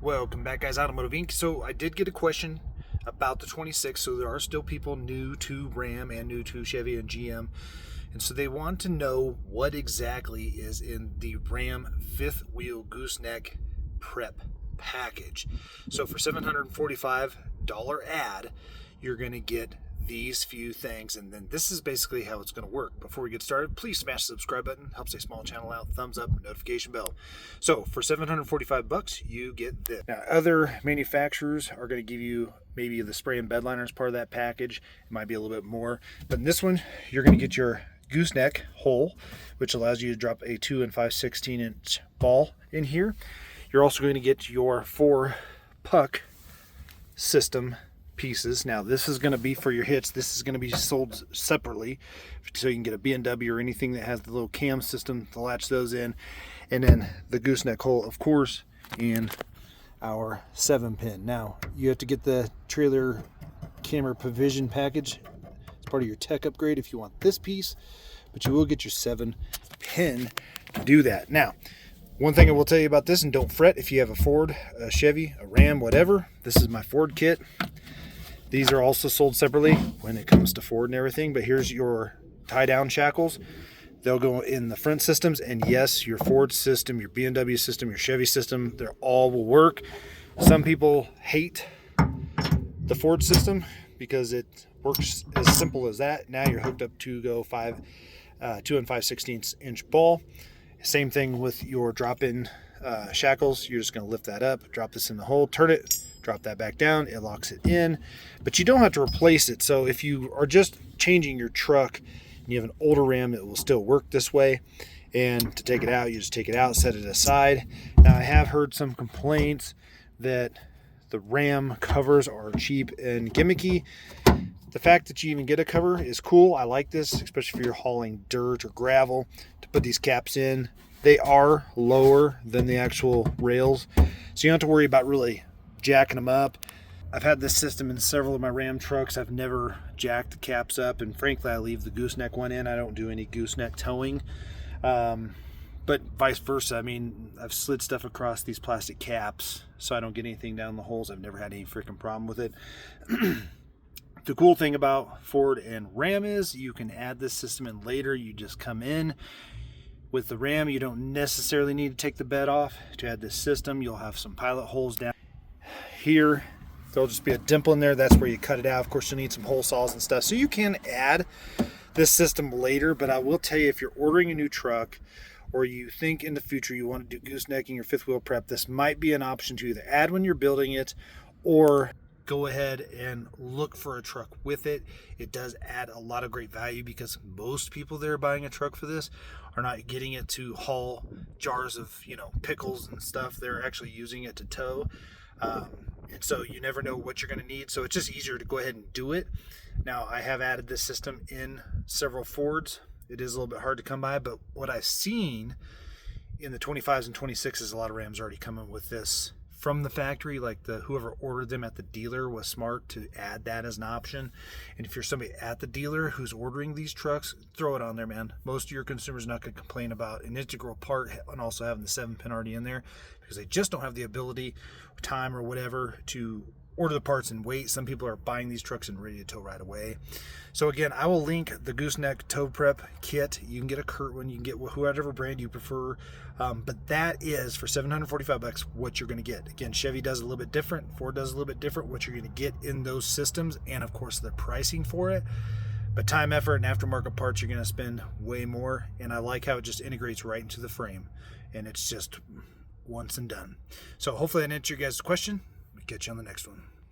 Welcome back, guys. Automotive Inc. So I did get a question about the 26. So there are still people new to Ram and new to Chevy and GM. And so they want to know what exactly is in the Ram fifth wheel gooseneck prep package. So for $745 ad, you're going to get these few things, and then this is basically how it's going to work. Before we get started, please smash the subscribe button, helps a small channel out, thumbs up, notification bell. So for $745 you get this. Now other manufacturers are going to give you maybe the spray and bed liner as part of that package. It might be a little bit more, but in this one you're going to get your gooseneck hole, which allows you to drop a 2 5/16" ball in here. You're also going to get your 4 puck system pieces. Now this is going to be for your hitch. This is going to be sold separately, so you can get a B&W or anything that has the little cam system to latch those in, and then the gooseneck hole, of course, and our 7-pin. Now you have to get the trailer camera provision package as part of your tech upgrade if you want this piece, but you will get your 7-pin to do that. Now one thing I will tell you about this, and don't fret if you have a Ford, a Chevy, a Ram, whatever, this is my Ford kit. These are also sold separately when it comes to Ford and everything, but here's your tie-down shackles. They'll go in the front systems, and yes, your Ford system, your B&W system, your Chevy system, they all will work. Some people hate the Ford system because it works as simple as that. Now you're hooked up to go 2 5/16" ball. Same thing with your drop-in shackles. You're just going to lift that up, drop this in the hole, turn it, drop that back down, it locks it in, but you don't have to replace it. So if you are just changing your truck and you have an older Ram, it will still work this way. And to take it out, you just take it out, set it aside. Now I have heard some complaints that the Ram covers are cheap and gimmicky. The fact that you even get a cover is cool. I like this, especially if you're hauling dirt or gravel, to put these caps in. They are lower than the actual rails, so you don't have to worry about really jacking them up. I've had this system in several of my Ram trucks. I've never jacked the caps up, and frankly I leave the gooseneck one in. I don't do any gooseneck towing, but vice versa. I mean, I've slid stuff across these plastic caps so I don't get anything down the holes. I've never had any freaking problem with it. The cool thing about Ford and Ram is you can add this system in later. You just come in. With the Ram, you don't necessarily need to take the bed off to add this system. You'll have some pilot holes down here. There'll just be a dimple in there. That's where you cut it out. Of course, you'll need some hole saws and stuff. So you can add this system later, but I will tell you, if you're ordering a new truck or you think in the future you want to do goosenecking or fifth wheel prep, this might be an option to either add when you're building it or go ahead and look for a truck with it. It does add a lot of great value because most people that are buying a truck for this are not getting it to haul jars of, pickles and stuff. They're actually using it to tow. And so you never know what you're going to need. So it's just easier to go ahead and do it. Now I have added this system in several Fords. It is a little bit hard to come by, but what I've seen in the 25s and 26s, a lot of Rams already coming with this from the factory. Like whoever ordered them at the dealer was smart to add that as an option. And if you're somebody at the dealer who's ordering these trucks, throw it on there, man. Most of your consumers are not going to complain about an integral part and also having the 7-pin already in there, because they just don't have the ability, time, or whatever to order the parts and wait. Some people are buying these trucks and ready to tow right away. So again, I will link the gooseneck tow prep kit. You can get a Kirtland, you can get whatever brand you prefer, but that is for $745 what you're going to get. Again, Chevy does a little bit different, Ford does a little bit different, what you're going to get in those systems, and of course the pricing for it. But time, effort, and aftermarket parts, you're going to spend way more, and I like how it just integrates right into the frame, and it's just once and done. So hopefully that answered your guys' question. We'll catch you on the next one.